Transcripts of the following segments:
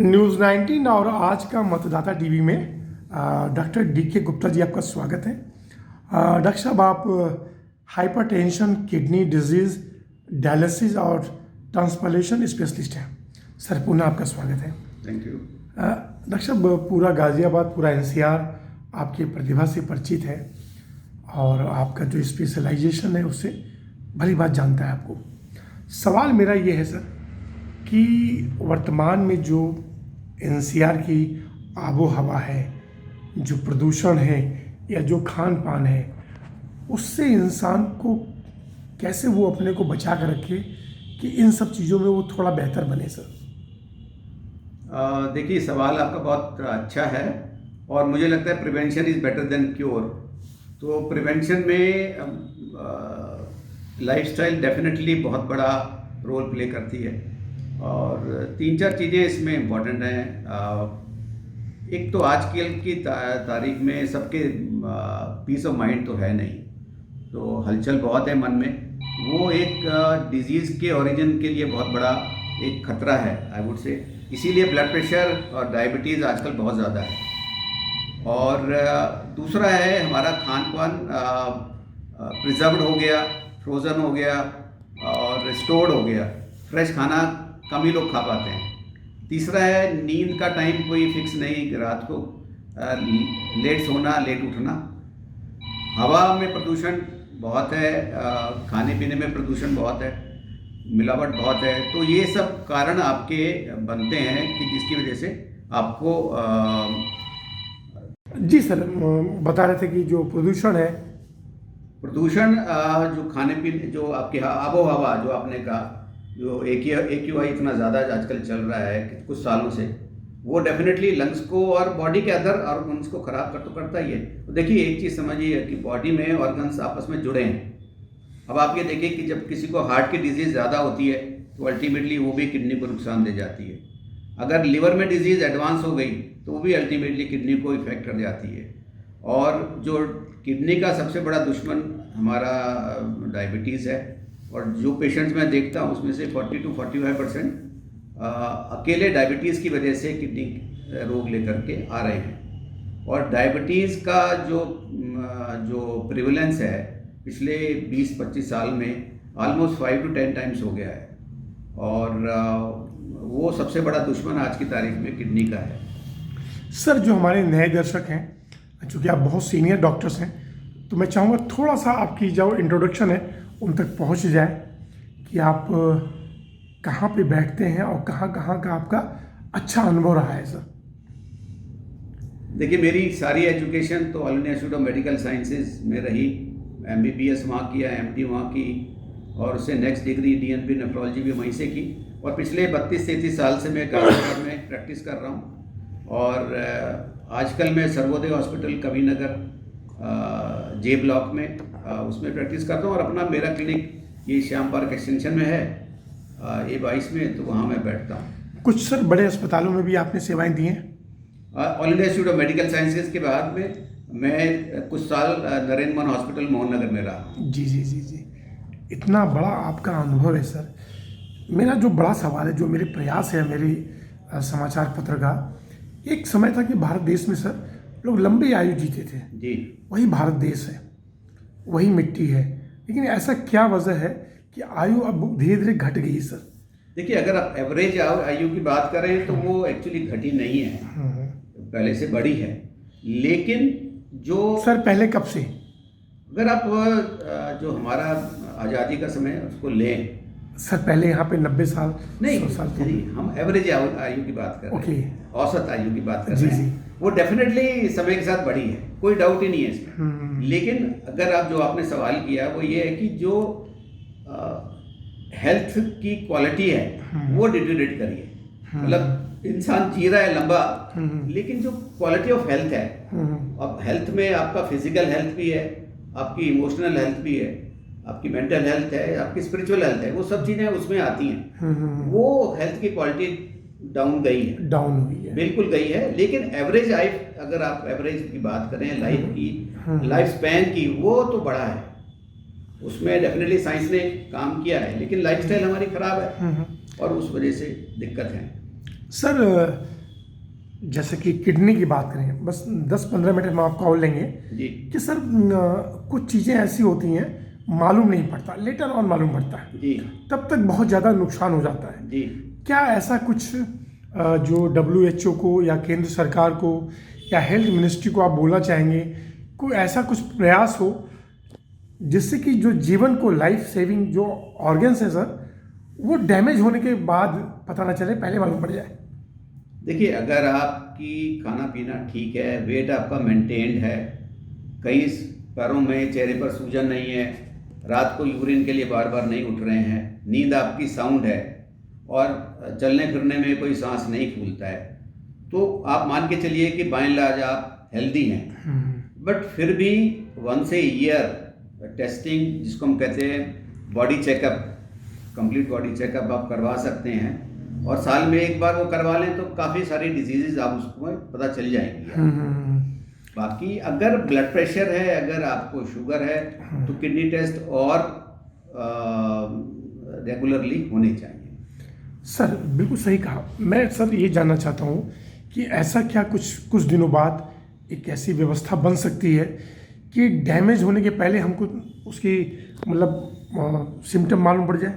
News 19 और आज का मतदाता टीवी में डॉक्टर डी.के. गुप्ता जी आपका स्वागत है। डॉक्टर साहब, आप हाइपरटेंशन, किडनी डिजीज़, डायलिसिस और ट्रांसप्लांटेशन स्पेशलिस्ट हैं। सर, पुनः आपका स्वागत है। Thank you. डॉक्टर साहब, पूरा गाज़ियाबाद, पूरा एनसीआर आपकी प्रतिभा से परिचित है और आपका जो स्पेशलाइजेशन है उससे भली बात जानता है आपको। सवाल मेरा ये है सर कि वर्तमान में जो एनसीआर की आबो हवा है, जो प्रदूषण है या जो खान पान है, उससे इंसान को कैसे वो अपने को बचा कर रखे कि इन सब चीज़ों में वो थोड़ा बेहतर बने सर। देखिए, सवाल आपका बहुत अच्छा है और मुझे लगता है prevention is better than cure. तो प्रिवेंशन में लाइफस्टाइल डेफिनेटली बहुत बड़ा रोल प्ले करती है और 3-4 चीज़ें इसमें इम्पॉर्टेंट हैं। एक तो आजकल की तारीख में सबके पीस ऑफ माइंड तो है नहीं, तो हलचल बहुत है मन में। वो एक डिजीज़ के ओरिजिन के लिए बहुत बड़ा एक खतरा है, आई वुड से। इसीलिए ब्लड प्रेशर और डायबिटीज़ आजकल बहुत ज़्यादा है। और दूसरा है हमारा खान पान, प्रिजर्व्ड हो गया, फ्रोज़न हो गया और स्टोर्ड हो गया। फ्रेश खाना कम ही लोग खा पाते हैं। तीसरा है नींद का टाइम कोई फिक्स नहीं, रात को लेट सोना, लेट उठना। हवा में प्रदूषण बहुत है, खाने पीने में प्रदूषण बहुत है, मिलावट बहुत है। तो ये सब कारण आपके बनते हैं कि जिसकी वजह से आपको जी सर, बता रहे थे कि जो प्रदूषण है, जो खाने पीने, जो आपके आबो हवा, जो आपने कहा, जो AQI इतना ज़्यादा आजकल चल रहा है कुछ सालों से, वो डेफिनेटली लंग्स को और बॉडी के अदर ऑर्गन्स को ख़राब करता ही है। तो देखिए, एक चीज़ समझिए कि बॉडी में ऑर्गन्स आपस में जुड़े हैं। अब आप ये देखिए कि जब किसी को हार्ट की डिजीज़ ज़्यादा होती है तो अल्टीमेटली वो भी किडनी को नुकसान दे जाती है। अगर लिवर में डिजीज़ एडवांस हो गई तो वो भी अल्टीमेटली किडनी को इफेक्ट कर जाती है। और जो किडनी का सबसे बड़ा दुश्मन हमारा डायबिटीज़ है, और जो पेशेंट्स मैं देखता हूँ उसमें से 40 to 45% अकेले डायबिटीज़ की वजह से किडनी रोग लेकर के आ रहे हैं। और डायबिटीज़ का जो प्रिवलेंस है पिछले 20-25 साल में ऑलमोस्ट 5 to 10 टाइम्स हो गया है। और वो सबसे बड़ा दुश्मन आज की तारीख में किडनी का है। सर, जो हमारे नए दर्शक हैं, चूँकि आप बहुत सीनियर डॉक्टर्स हैं, तो मैं चाहूँगा थोड़ा सा आपकी जो इंट्रोडक्शन है उन तक पहुँच जाए कि आप कहाँ पे बैठते हैं और कहाँ कहाँ का आपका अच्छा अनुभव रहा है सर। देखिए, मेरी सारी एजुकेशन तो all India institute of medical sciences में रही। MBBS वहाँ किया, MD वहाँ की, और उससे नेक्स्ट डिग्री DNP नेफ्रोलॉजी भी वहीं से की। और पिछले 32-33 साल से मैं गाजियाबाद में प्रैक्टिस कर रहा हूँ। और आजकल मैं Sarvodaya hospital Kavi Nagar J block में उसमें प्रैक्टिस करता हूँ। और अपना मेरा क्लिनिक ये श्याम पार्क एक्सटेंशन में है, A22 में, तो वहाँ मैं बैठता हूँ। कुछ सर बड़े अस्पतालों में भी आपने सेवाएं दी हैं? All India institute of medical sciences के बाद में मैं कुछ साल नरेंद्र मोहन हॉस्पिटल मोहन नगर में रहा। जी जी जी जी, इतना बड़ा आपका अनुभव है सर। मेरा जो बड़ा सवाल है, जो मेरे प्रयास है मेरी समाचार पत्र का, एक समय था कि भारत देश में सर लोग लंबी आयु जीते थे। जी, वही भारत देश है, वही मिट्टी है, लेकिन ऐसा क्या वजह है कि आयु अब धीरे धीरे घट गई सर? देखिए, अगर आप एवरेज आयु की बात करें तो वो एक्चुअली घटी नहीं है, पहले से बढ़ी है। लेकिन जो सर पहले कब से, अगर आप जो हमारा आज़ादी का समय उसको लें सर, पहले यहाँ पे 90 साल नहीं, 100 साल तो हम एवरेज आयु की बात कर रहे हैं, औसत आयु की बात कर जी रहे जी, हैं। वो डेफिनेटली समय के साथ बढ़ी है, कोई डाउट ही नहीं है इसमें। लेकिन अगर आप जो आपने सवाल किया वो ये है कि जो हेल्थ की क्वालिटी है वो डिटेरियोरेट करी है। मतलब इंसान जी रहा है लंबा, लेकिन जो क्वालिटी ऑफ हेल्थ है, अब हेल्थ में आपका फिजिकल हेल्थ भी है, आपकी इमोशनल हेल्थ भी है, आपकी मेंटल हेल्थ है, आपकी स्पिरिचुअल हेल्थ है, वो सब चीज़ें उसमें आती हैं। वो हेल्थ की क्वालिटी डाउन गई है, डाउन हुई है, बिल्कुल गई है। लेकिन एवरेज लाइफ, अगर आप एवरेज की बात करें लाइफ की, लाइफ स्पैन की, वो तो बड़ा है। उसमें डेफिनेटली साइंस ने काम किया है, लेकिन लाइफस्टाइल हमारी ख़राब है और उस वजह से दिक्कत है। सर जैसे कि किडनी की बात करें, बस 10-15 मिनट में आपको और लेंगे जी कि सर कुछ चीज़ें ऐसी होती हैं मालूम नहीं पड़ता, लेटर ऑन मालूम पड़ता है, जी तब तक बहुत ज़्यादा नुकसान हो जाता है। जी। क्या ऐसा कुछ जो WHO को या केंद्र सरकार को या हेल्थ मिनिस्ट्री को आप बोलना चाहेंगे, कोई ऐसा कुछ प्रयास हो जिससे कि जो जीवन को लाइफ सेविंग जो ऑर्गन्स है सर, वो डैमेज होने के बाद पता ना चले, पहले मालूम पड़ जाए? देखिए, अगर आपकी खाना पीना ठीक है, वेट आपका मेंटेन्ड है, कहीं पैरों में चेहरे पर सूजन नहीं है, रात को यूरिन के लिए बार बार नहीं उठ रहे हैं, नींद आपकी साउंड है और चलने फिरने में कोई सांस नहीं फूलता है, तो आप मान के चलिए कि बाय एंड लार्ज आप हेल्दी हैं। बट फिर भी वंस ए ईयर टेस्टिंग, जिसको हम कहते हैं body checkup, complete body checkup आप करवा सकते हैं, और साल में एक बार वो करवा लें तो काफ़ी सारी डिजीजेज आप उसको पता चल जाएंगी। बाकी अगर ब्लड प्रेशर है, अगर आपको शुगर है, तो किडनी टेस्ट और रेगुलरली होने चाहिए। सर बिल्कुल सही कहा। मैं सर ये जानना चाहता हूँ कि ऐसा क्या कुछ दिनों बाद एक ऐसी व्यवस्था बन सकती है कि डैमेज होने के पहले हमको उसकी मतलब सिम्टम मालूम पड़ जाए?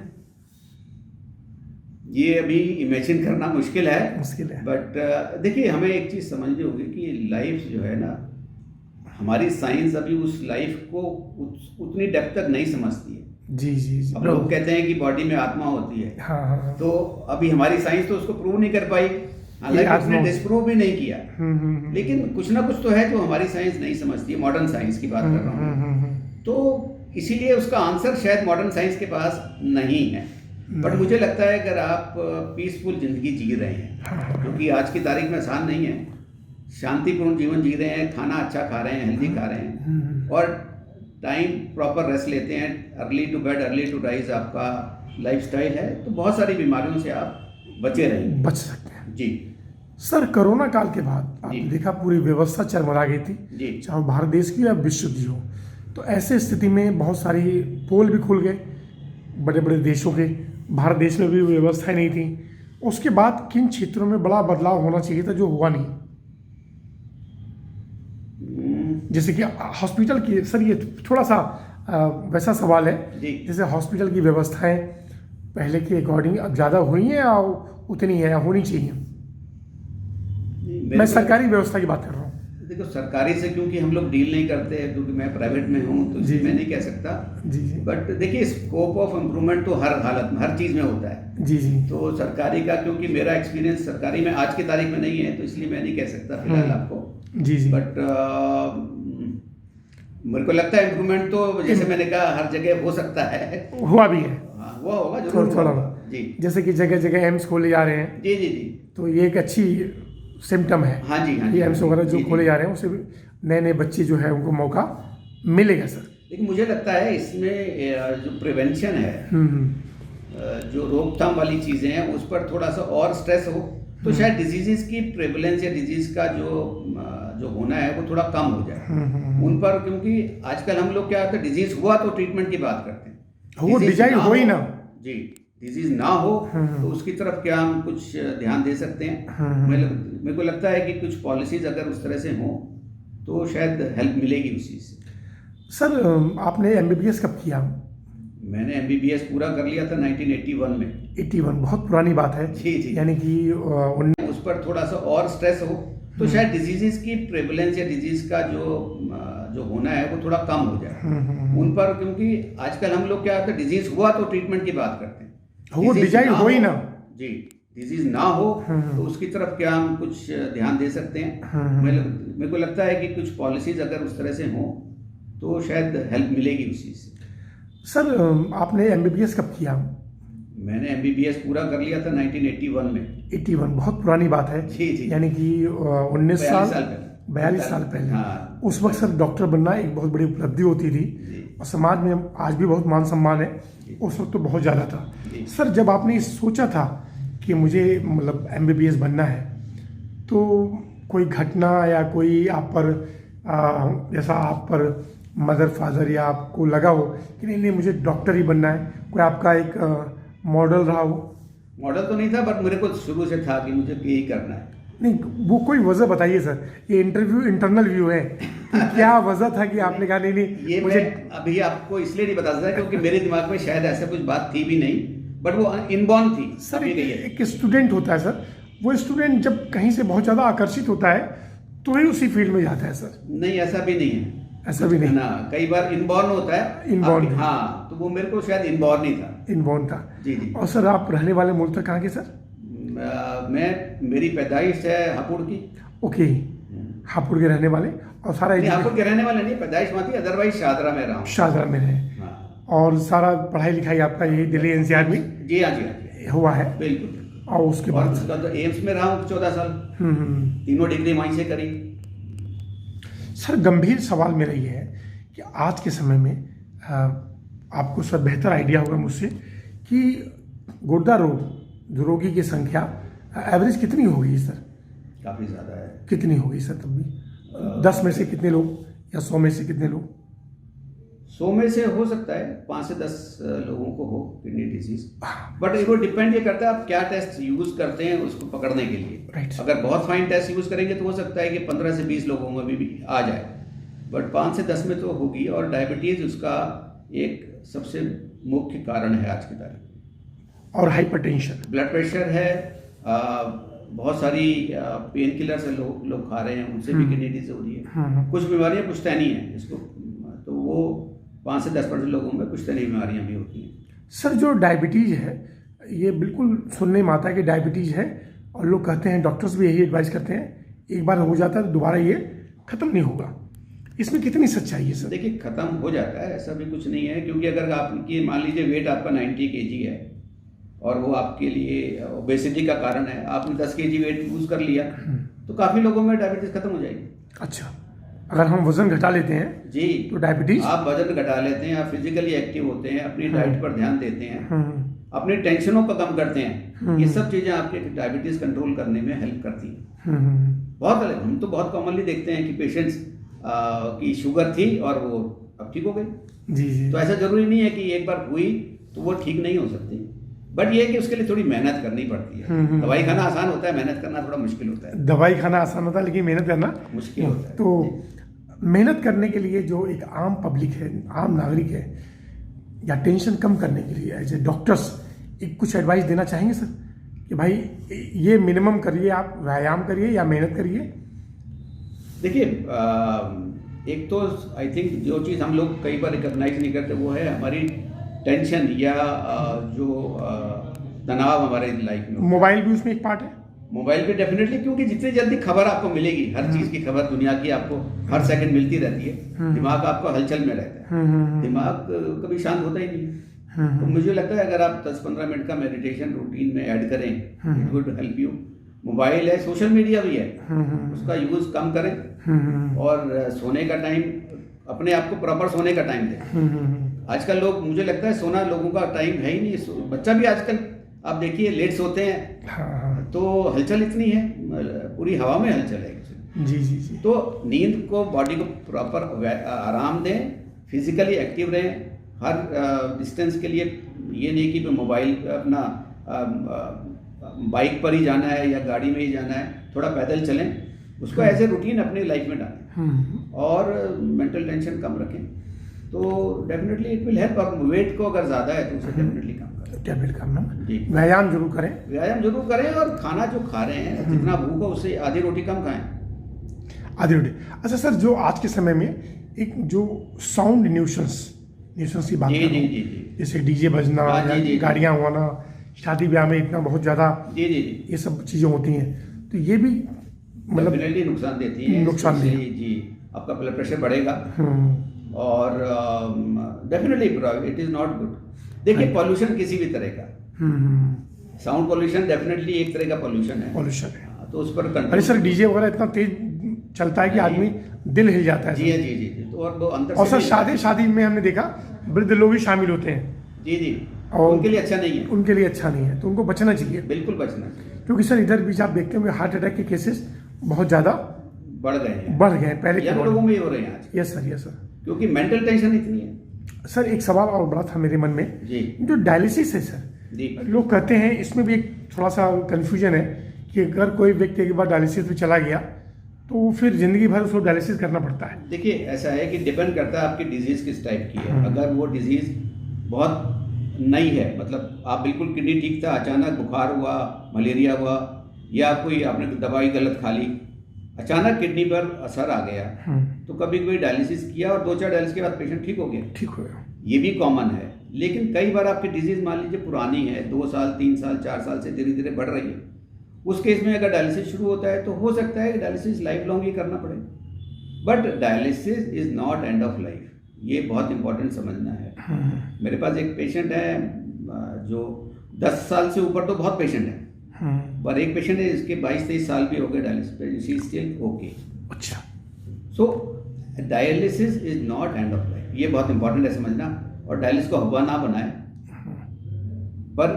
ये अभी इमेजिन करना मुश्किल है, बट देखिए, हमें एक चीज़ समझनी होगी कि लाइफ जो है ना, हमारी साइंस अभी उस लाइफ को उतनी डेप्थ तक नहीं समझती है। जी। अब लोग कहते हैं कि बॉडी में आत्मा होती है। हाँ। तो अभी हमारी साइंस तो उसको प्रूव नहीं कर पाई, हालांकि उसने डिस्प्रूव भी नहीं किया। लेकिन कुछ ना कुछ तो है जो हमारी साइंस नहीं समझती है, मॉडर्न साइंस की बात कर रहा हूँ। तो इसीलिए उसका आंसर शायद मॉडर्न साइंस के पास नहीं है। बट मुझे लगता है अगर आप पीसफुल जिंदगी जी रहे हैं, क्योंकि आज की तारीख में आसान नहीं है, शांतिपूर्ण जीवन जी रहे हैं, खाना अच्छा खा रहे हैं, हेल्दी खा रहे हैं, और टाइम प्रॉपर रेस्ट लेते हैं, early to bed early to rise आपका लाइफस्टाइल है, तो बहुत सारी बीमारियों से आप बचे रहेंगे, बच सकते हैं। जी सर, कोरोना काल के बाद आपने देखा पूरी व्यवस्था चरमरा गई थी जी, चाहे भारत देश की या विश्व की हो। तो ऐसे स्थिति में बहुत सारी पोल भी खुल गए बड़े बड़े देशों के, भारत देश में भी व्यवस्थाएं नहीं थी। उसके बाद किन क्षेत्रों में बड़ा बदलाव होना चाहिए था जो हुआ नहीं? जैसे कि हॉस्पिटल की, सर ये थोड़ा सा वैसा सवाल है, जैसे हॉस्पिटल की व्यवस्थाएं पहले के अकॉर्डिंग अब ज़्यादा हुई हैं या उतनी है या होनी चाहिए? मैं सरकारी व्यवस्था की बात कर रहा हूँ। देखो, सरकारी से क्योंकि हम लोग डील नहीं करते, क्योंकि मैं प्राइवेट में हूँ, तो मैं नहीं कह सकता। जी। बट देखिए, स्कोप ऑफ इम्प्रूवमेंट तो हर हालत में, हर चीज़ में होता है। जी। तो सरकारी का, क्योंकि मेरा एक्सपीरियंस सरकारी में आज की तारीख में नहीं है, तो इसलिए मैं नहीं कह सकता फिलहाल आपको। जी। बट मेरे को लगता है इम्प्रूवमेंट तो, जैसे मैंने कहा, हर जगह हो सकता है, हुआ भी है। हाँ, हुआ होगा जरूर, थोड़ा जी। जैसे कि जगह जगह एम्स खोले जा रहे हैं। जी, तो ये एक अच्छी सिम्टम है। हाँ जी। ये एम्स वगैरह जो खोले जा रहे हैं, उससे नए बच्चे जो है उनको मौका मिलेगा सर। लेकिन मुझे लगता है इसमें जो प्रिवेंशन है, जो रोकथाम वाली चीज़ें हैं, उस पर थोड़ा सा और स्ट्रेस हो, तो शायद डिजीजेस की प्रेवलेंस या डिजीज का जो होना है वो थोड़ा कम हो जाए उन पर। क्योंकि आजकल हम लोग क्या होता है, डिजीज हुआ तो ट्रीटमेंट की बात करते हैं, वो डिजाइन हो ही ना। जी, डिजीज ना हो तो उसकी तरफ क्या हम कुछ ध्यान दे सकते हैं। मेरे को लगता है कि कुछ पॉलिसीज अगर उस तरह से हों तो शायद हेल्प मिलेगी उस चीज़ से। सर, आपने MBBS कब किया? मैंने MBBS पूरा कर लिया था 1981 में। 81 बहुत पुरानी बात है। जी। यानी कि उस पर थोड़ा सा और स्ट्रेस हो, तो शायद डिजीजेस की प्रेवलेंस या डिजीज का जो होना है वो थोड़ा कम हो जाए उन पर। क्योंकि आजकल हम लोग क्या होता है, डिजीज हुआ तो ट्रीटमेंट की बात करते हैं, वो डिजाइन हो ही ना। जी, डिजीज ना हो तो उसकी तरफ क्या हम कुछ ध्यान दे सकते हैं। मेरे को लगता है कि कुछ पॉलिसीज अगर उस तरह से हों तो शायद हेल्प मिलेगी उस चीज़ से। सर, आपने MBBS कब किया? मैंने MBBS पूरा कर लिया था 1981 में। 81 बहुत पुरानी बात है। जी। यानी कि 42 साल पहले। हाँ, उस वक्त सर डॉक्टर बनना एक बहुत बड़ी उपलब्धि होती थी, और समाज में आज भी बहुत मान सम्मान है, उस वक्त तो बहुत ज़्यादा था। सर, जब आपने सोचा था कि मुझे मतलब MBBS बनना है, तो कोई घटना या कोई आप पर जैसा आप पर मदर फादर या आपको लगा हो कि नहीं मुझे डॉक्टर ही बनना है, कोई आपका एक मॉडल रहा हो? मॉडल तो नहीं था, बट मेरे को शुरू से था कि मुझे यही करना है। नहीं, वो कोई वजह बताइए सर, ये इंटरव्यू इंटरनल व्यू है कि क्या वजह था कि आपने कहा नहीं नहीं ये मुझे। मैं अभी आपको इसलिए नहीं बता सकता क्योंकि मेरे दिमाग में शायद ऐसा कुछ बात थी भी नहीं, बट वो इनबॉर्न थी। सर अभी नहीं है। एक स्टूडेंट होता है सर, वो स्टूडेंट जब कहीं से बहुत ज़्यादा आकर्षित होता है तो ही उसी फील्ड में जाता है सर। नहीं, ऐसा भी नहीं है, ऐसा भी नहीं ना, कई बार इनबॉर्न होता है। इनबॉर्न, हाँ, तो वो मेरे को शायद इनबॉर्न ही था। इनबॉर्न था। जी जी। और सर आप रहने वाले मूलतः कहाँ के सर? मेरी पैदाइश है हापुड़ की। ओके, हापुड़ के रहने वाले, और सारा नहीं, हापुड़ के रहने वाले नहीं, पैदाइश वहाँ थी, अदरवाइज शाहदरा में रहा हूँ। शाहदरा में रहे। हाँ। और सारा पढ़ाई लिखाई आपका यही दिल्ली एनसीआर में जी हाँ, जी हाँ, जी हुआ है? बिल्कुल। और उसके और बाद उसका तो एम्स में रहा हूँ 14 साल, तीनों डिग्री वहीं से करी। सर गंभीर सवाल मेरा ये है कि आज के समय में आपको सर बेहतर आइडिया होगा मुझसे कि गुर्दा रोगी की संख्या एवरेज कितनी होगी सर? काफ़ी ज़्यादा है। कितनी होगी सर तब भी? 10 में से कितने लोग या 100 में से कितने लोग? 100 में से हो सकता है 5 से 10 लोगों को हो किडनी डिजीज, बट वो डिपेंड ये करता है आप क्या टेस्ट यूज करते हैं उसको पकड़ने के लिए। राइट। अगर बहुत फाइन टेस्ट यूज करेंगे तो हो सकता है कि 15 से 20 लोगों में भी आ जाए, बट 5 से 10 में तो होगी। और डायबिटीज उसका एक सबसे मुख्य कारण है आज की तारीख। और हाइपरटेंशन, ब्लड प्रेशर है, बहुत सारी पेन किलर से लोग खा रहे हैं, उनसे भी किडनी डिजीज हो रही है। कुछ बीमारियां पुश्तैनी है इसको, तो वो 5 से 10% लोगों में पुश्तैनी बीमारियां भी होती हैं। सर जो डायबिटीज़ है ये बिल्कुल सुनने में आता है कि डायबिटीज़ है, और लोग कहते हैं, डॉक्टर्स भी यही एडवाइस करते हैं, एक बार हो जाता है तो दोबारा ये ख़त्म नहीं होगा। इसमें कितनी सच्चाई है सर? देखिए, ख़त्म हो जाता है ऐसा भी कुछ नहीं है, क्योंकि अगर आपकी मान लीजिए वेट आपका 90 kg है और वो आपके लिए ओबेसिटी का कारण है, आपने 10 kg वेट लूज कर लिया तो काफ़ी लोगों में डायबिटीज़ खत्म हो जाएगी। अच्छा, अगर हम वजन घटा लेते हैं जी तो डायबिटीज, आप वजन घटा लेते हैं, आप फिजिकली एक्टिव होते हैं, अपनी डाइट पर ध्यान देते हैं, अपनी टेंशनों को कम करते हैं, ये सब चीज़ें आपके डायबिटीज़ कंट्रोल करने में हेल्प करती हैं। बहुत अलग, हम तो बहुत कॉमनली देखते हैं कि पेशेंट्स की शुगर थी और वो अब ठीक हो गई। जी जी। तो ऐसा जरूरी नहीं है कि एक बार हुई तो वो ठीक नहीं हो सकती, बट ये है कि उसके लिए थोड़ी मेहनत करनी पड़ती है। दवाई खाना आसान होता है, मेहनत करना थोड़ा मुश्किल होता है। दवाई खाना आसान होता है लेकिन मेहनत करना मुश्किल होता है। तो मेहनत करने के लिए जो एक आम पब्लिक है, आम नागरिक है, या टेंशन कम करने के लिए एज ए डॉक्टर्स एक कुछ एडवाइस देना चाहेंगे सर कि भाई ये मिनिमम करिए, आप व्यायाम करिए या मेहनत करिए? देखिए, एक तो आई थिंक जो चीज़ हम लोग कई बार रिकॉग्नाइज नहीं करते वो है हमारी टेंशन या जो तनाव हमारे लाइफ में। मोबाइल भी उसमें एक पार्ट है। मोबाइल पे डेफिनेटली, क्योंकि जितनी जल्दी खबर आपको मिलेगी, हर चीज़ की खबर दुनिया की आपको हर सेकंड मिलती रहती है, दिमाग आपका हलचल में रहता है, दिमाग कभी शांत होता ही नहीं। तो मुझे लगता है अगर आप 10-15 मिनट का मेडिटेशन रूटीन में ऐड करें, it would help you. Mobile है, सोशल मीडिया भी है, उसका यूज कम करें और सोने का टाइम अपने आप को प्रॉपर सोने का टाइम दें। आजकल लोग, मुझे लगता है सोना लोगों का टाइम है ही नहीं। बच्चा भी आजकल आप देखिए लेट सोते हैं, तो हलचल इतनी है, पूरी हवा में हलचल है। जी जी जी। तो नींद को, बॉडी को प्रॉपर आराम दें, फिजिकली एक्टिव रहें। हर डिस्टेंस के लिए ये नहीं कि मोबाइल अपना बाइक पर ही जाना है या गाड़ी में ही जाना है, थोड़ा पैदल चलें, उसको एज ए रूटीन अपनी लाइफ में डालें और मेंटल टेंशन कम रखें, तो डेफिनेटली इट विल हेल्प। और वेट को अगर ज़्यादा है तो उसे डेफिनेटली कम करें, टैबलेट करना जी। व्यायाम जरूर करें, व्यायाम जरूर करें, और खाना जो खा रहे हैं जितना भूख हो उससे आधी रोटी कम खाएं। आधी रोटी। अच्छा सर, जो आज के समय में एक जो साउंड न्यूसेंस की बात जी कर रहा जी हूं, जी जी जैसे डीजे बजना हाँ, जी, या जी, गाड़ियां होना, शादी ब्याह में इतना बहुत ज़्यादा जी जी जी ये सब चीज़ें होती हैं, तो ये भी मतलब डेफिनेटली नुकसान देती है। नुकसानदेह। जी, आपका ब्लड प्रेशर बढ़ेगा और definitely it is not good. देखिए, पॉल्यूशन किसी भी तरह का, साउंड पॉल्यूशन डेफिनेटली एक तरह का पॉल्यूशन है, पॉल्यूशन है। तो उस पर अरे कंट्रोल। सर, डीजे वगैरह इतना तेज चलता है कि आदमी दिल हिल जाता है जी सर। जी जी जी। तो और वो अंदर और से सर भी- शादी में हमने देखा वृद्ध लोग भी शामिल होते हैं, जी जी, और उनके लिए अच्छा नहीं है, उनके लिए अच्छा नहीं है, तो उनको बचना चाहिए। बिल्कुल बचना चाहिए। क्योंकि सर इधर बीच आप देखते होंगे हार्ट अटैक के केसेस बहुत ज़्यादा बढ़ गए हैं, बढ़ गए हैं पहले के यंग लोगों में ही हो रहे हैं आज, यस सर, यस सर। क्योंकि मेंटल टेंशन इतनी है। सर एक सवाल और बड़ा था मेरे मन में, जी जो डायलिसिस है सर, जी लोग कहते हैं इसमें भी एक थोड़ा सा कन्फ्यूजन है कि अगर कोई व्यक्ति एक बार डायलिसिस में चला गया तो फिर ज़िंदगी भर उसको डायलिसिस करना पड़ता है? देखिए ऐसा है कि डिपेंड करता है आपकी डिजीज़ किस टाइप की है। अगर वो डिजीज़ बहुत नई है, मतलब आप बिल्कुल किडनी ठीक था, अचानक बुखार हुआ, मलेरिया हुआ, या कोई आपने दवाई गलत खा ली, अचानक किडनी पर असर आ गया, तो कभी कोई डायलिसिस किया और 2-4 डायलिसिस के बाद पेशेंट ठीक हो गया। ठीक हो गया, ये भी कॉमन है। लेकिन कई बार आपकी डिजीज़ मान लीजिए पुरानी है, 2 साल 3 साल 4 साल से धीरे धीरे बढ़ रही है, उस केस में अगर डायलिसिस शुरू होता है तो हो सकता है कि डायलिसिस लाइफ लॉन्ग ही करना पड़े। But dialysis is not end of life, ये बहुत इंपॉर्टेंट समझना है। मेरे पास एक पेशेंट है जो 10 साल से ऊपर तो बहुत पेशेंट है, पर एक पेशेंट है इसके 22-23 साल भी हो गए डायलिसिस पे, शी स्टिल ओके। अच्छा, so dialysis is not end of life, ये बहुत इंपॉर्टेंट है समझना। और डायलिसिस को हवा ना बनाए, पर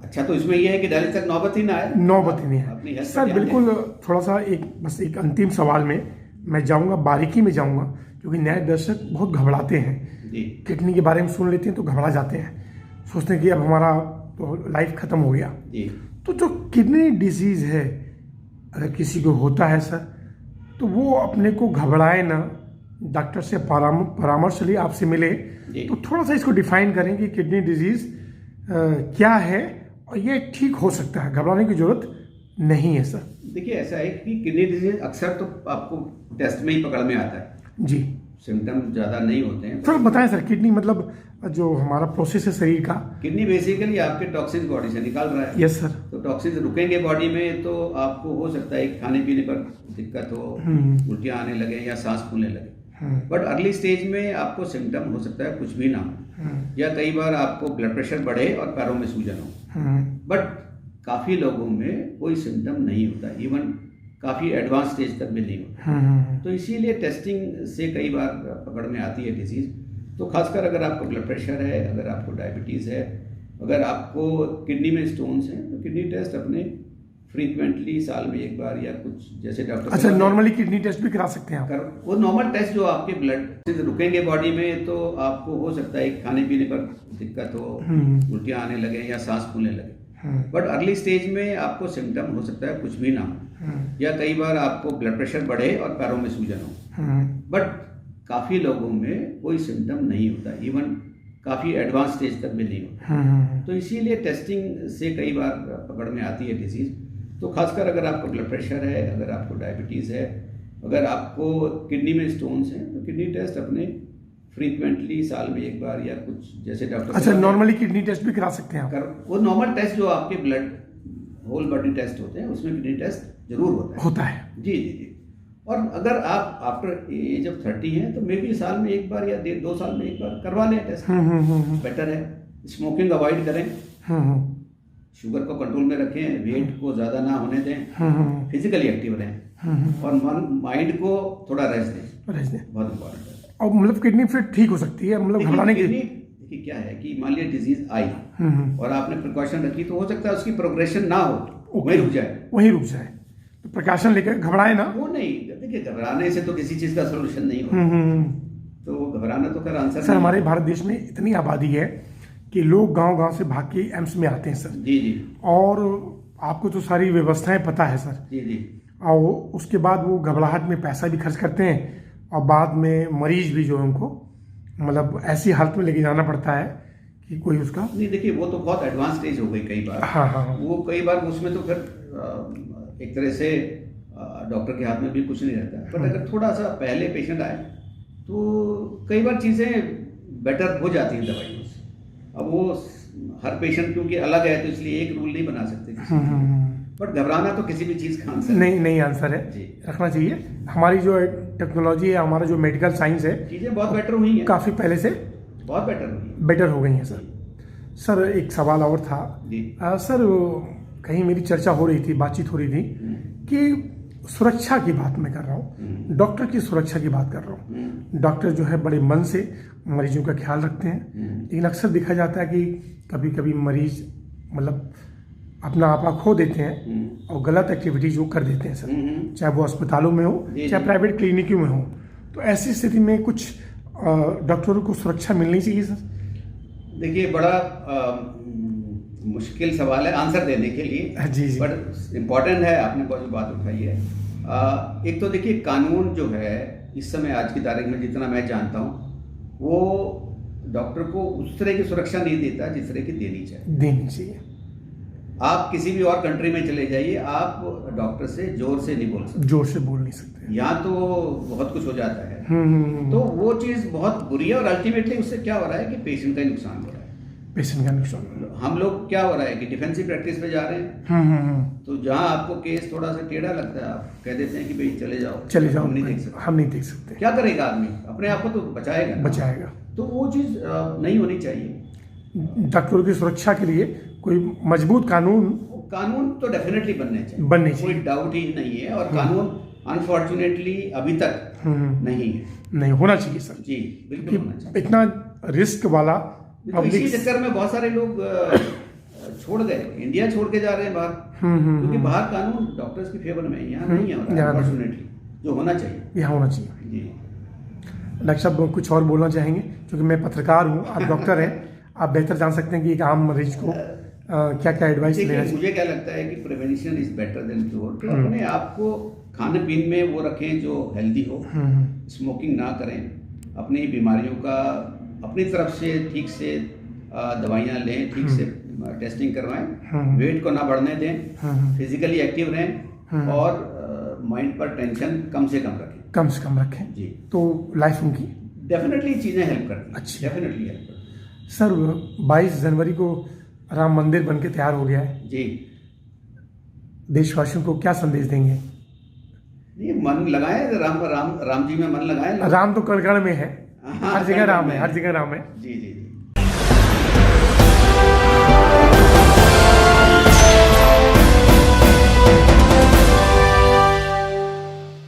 अच्छा तो इसमें यह है कि डायलिसिस तक नौबत ही ना आए, नौबत ही नहीं अपनी है हेल्थ सर। बिल्कुल, थोड़ा सा बस एक अंतिम सवाल में मैं जाऊंगा, बारीकी में जाऊंगा, क्योंकि नए दर्शक बहुत घबराते हैं जी। किडनी के बारे में सुन लेते हैं तो घबरा जाते हैं, सोचते हैं कि अब हमारा तो लाइफ खत्म हो गया जी। तो जो किडनी डिजीज़ है अगर किसी को होता है सर, तो वो अपने को घबराए ना, डॉक्टर से परामर्श लिए आपसे मिले, तो थोड़ा सा इसको डिफाइन करें कि किडनी डिजीज़ क्या है और ये ठीक हो सकता है, घबराने की जरूरत नहीं है सर। देखिए ऐसा है कि किडनी डिजीज अक्सर तो आपको टेस्ट में ही पकड़ में आता है जी, सिम्टम ज़्यादा नहीं होते हैं। थोड़ा बताएं सर, किडनी मतलब जो हमारा प्रोसेस है शरीर का। किडनी बेसिकली आपके टॉक्सिन बॉडी से निकाल रहा है। Yes sir. तो टॉक्सिन रुकेंगे बॉडी में तो आपको हो सकता है खाने पीने पर दिक्कत हो, उल्टियाँ आने लगे या सांस फूलने लगे। बट अर्ली स्टेज में आपको सिम्टम हो सकता है कुछ भी ना हो, या कई बार आपको ब्लड प्रेशर बढ़े और पैरों में सूजन हो। बट काफ़ी लोगों में कोई सिम्टम नहीं होता, इवन काफ़ी एडवांस स्टेज तक भी नहीं होता। तो इसीलिए टेस्टिंग से कई बार पकड़ में आती है डिजीज़। तो खासकर अगर आपको ब्लड प्रेशर है, अगर आपको डायबिटीज़ है, अगर आपको किडनी में स्टोन्स हैं, तो किडनी टेस्ट अपने फ्रीक्वेंटली साल में एक बार या कुछ जैसे डॉक्टर। अच्छा, नॉर्मली किडनी टेस्ट भी करा सकते हैं आप? वो नॉर्मल टेस्ट जो आपके ब्लड रुकेंगे बॉडी में तो आपको हो सकता है खाने पीने पर दिक्कत हो, उल्टियाँ आने लगे या सांस फूलने लगे। बट अर्ली स्टेज में आपको सिम्टम हो सकता है कुछ भी ना हो, या कई बार आपको ब्लड प्रेशर बढ़े और पैरों में सूजन हो। बट काफ़ी लोगों में कोई सिम्टम नहीं होता, इवन काफ़ी एडवांस स्टेज तक भी नहीं होता। तो इसीलिए टेस्टिंग से कई बार पकड़ में आती है डिजीज़। तो खासकर अगर आपको ब्लड प्रेशर है, अगर आपको डायबिटीज़ है, अगर आपको किडनी में स्टोन्स हैं, तो किडनी टेस्ट अपने फ्रीक्वेंटली साल में एक बार या कुछ जैसे डॉक्टर। अच्छा, नॉर्मली किडनी टेस्ट भी करा सकते हैं आप? वो नॉर्मल टेस्ट जो आपके ब्लड होल बॉडी टेस्ट होते हैं उसमें किडनी टेस्ट जरूर होता है। जी जी जी। और अगर आप आफ्टर एज ऑफ 30 हैं तो मे बी साल में एक बार या 2 साल में एक बार करवा लें टेस्ट, बेटर है। स्मोकिंग अवॉइड करें, शुगर को कंट्रोल में रखें, वेट को ज़्यादा ना होने दें, फिजिकली एक्टिव रहें, और माइंड को थोड़ा रेस्ट दें, बहुत इंपॉर्टेंट है। और मतलब किडनी फिर ठीक हो सकती है, मतलब घबराने की? देखिए क्या है कि मान लिया डिजीज आई और आपने प्रिकॉशन रखी, तो हो सकता है उसकी प्रोग्रेशन ना हो, वहीं रुक जाए। तो प्रिकॉशन लेकर घबराए ना, वो नहीं। देखिए घबराने से तो किसी चीज का सोल्यूशन नहीं होता, तो घबराना तो कर आंसर। सर, हमारे भारत देश में इतनी आबादी है कि लोग गांव-गांव से भाग के एम्स में आते हैं सर। जी जी। और आपको तो सारी व्यवस्थाएं पता है सर। जी जी। और उसके बाद वो घबराहट में पैसा भी खर्च करते हैं, और बाद में मरीज भी जो है उनको मतलब ऐसी हालत में लेके जाना पड़ता है कि कोई उसका नहीं। देखिए वो तो बहुत एडवांस स्टेज हो गई कई बार। हाँ, वो कई बार उसमें तो फिर एक तरह से डॉक्टर के हाथ में भी कुछ नहीं रहता है। बट अगर थोड़ा सा पहले पेशेंट आए तो कई बार चीज़ें बेटर हो जाती हैं दवाइयों से। अब वो हर पेशेंट क्योंकि अलग है तो इसलिए एक रूल नहीं बना सकते। बट घबराना तो किसी भी चीज़ का आंसर नहीं आंसर है, रखना चाहिए। हमारी जो टेक्नोलॉजी है, हमारा जो मेडिकल साइंस है, चीज़ें बहुत बेटर हुई हैं, काफ़ी पहले से बहुत बेटर हो गई हैं सर। सर, एक सवाल और था जी। सर, कहीं मेरी चर्चा हो रही थी, बातचीत हो रही थी कि सुरक्षा की बात मैं कर रहा हूँ, डॉक्टर की सुरक्षा की बात कर रहा हूँ। डॉक्टर जो है बड़े मन से मरीजों का ख्याल रखते हैं, लेकिन अक्सर देखा जाता है कि कभी कभी मरीज मतलब अपना आपा खो देते हैं और गलत एक्टिविटी जो कर देते हैं सर, चाहे वो अस्पतालों में हो चाहे प्राइवेट क्लिनिकों में हो। तो ऐसी स्थिति में कुछ डॉक्टरों को सुरक्षा मिलनी चाहिए सर। देखिए बड़ा मुश्किल सवाल है आंसर देने के लिए, जी जी। बट इम्पॉर्टेंट है, आपने बहुत बात उठाई है। एक तो देखिए कानून जो है इस समय आज की तारीख में जितना मैं जानता हूँ वो डॉक्टर को उस तरह की सुरक्षा नहीं देता जिस तरह की देनी चाहिए। आप किसी भी और कंट्री में चले जाइए, आप डॉक्टर से जोर से नहीं बोल सकते, जोर से बोल नहीं सकते, यहाँ तो बहुत कुछ हो जाता है। तो वो चीज़ बहुत बुरी है और अल्टीमेटली उससे क्या हो रहा है कि पेशेंट का ही नुकसान हो रहा है। पेशेंट का नुकसान, हम लोग क्या हो रहा है कि डिफेंसिव प्रैक्टिस पे जा रहे हैं, तो जहाँ आपको केस थोड़ा सा टेढ़ा लगता है आप कह देते हैं कि भाई चले जाओ, हम नहीं देख सकते। क्या करेगा आदमी, अपने आप को तो बचाएगा। तो वो चीज़ नहीं होनी चाहिए। डॉक्टरों की सुरक्षा के लिए कोई मजबूत कानून तो डेफिनेटली बनने चाहिए, कोई डाउट ही नहीं है। और कानून अनफॉर्चुनेटली अभी तक नहीं होना चाहिए सर जी, बिल्कुल होना चाहिए। इतना रिस्क वाला तो इसी चक्कर में बहुत सारे लोग छोड़ गए, इंडिया छोड़ के जा रहे हैं बाहर, क्योंकि बाहर कानून डॉक्टर्स के फेवर में, यहाँ नहीं है अनफॉर्चुनेटली, जो होना चाहिए यहाँ होना चाहिए जी। डॉक्टर साहब कुछ और बोलना चाहेंगे? क्योंकि मैं पत्रकार हूँ, आप डॉक्टर हैं, आप बेहतर जान सकते हैं कि एक आम मरीज को क्या क्या एडवाइस लेना चाहिए। मुझे क्या लगता है कि prevention is better than cure. तो अपने आप को खाने पीने में वो रखें जो हेल्दी हो, स्मोकिंग ना करें, अपनी बीमारियों का अपनी तरफ से ठीक से दवाइयाँ लें, ठीक से टेस्टिंग करवाएं, वेट को ना बढ़ने दें, फिजिकली एक्टिव रहें और माइंड पर टेंशन कम से कम रखें जी। तो लाइफ उनकी डेफिनेटली चीज़ें हेल्प करती हैं, अच्छी डेफिनेटली हेल्प करती। सर 22 जनवरी को राम मंदिर बन के तैयार हो गया है जी, देशवासियों को क्या संदेश देंगे? ये मन लगाएं, राम जी में मन लगाएं। राम तो कण कण में है, हर जगह राम है, हर जगह राम है जी जी जी।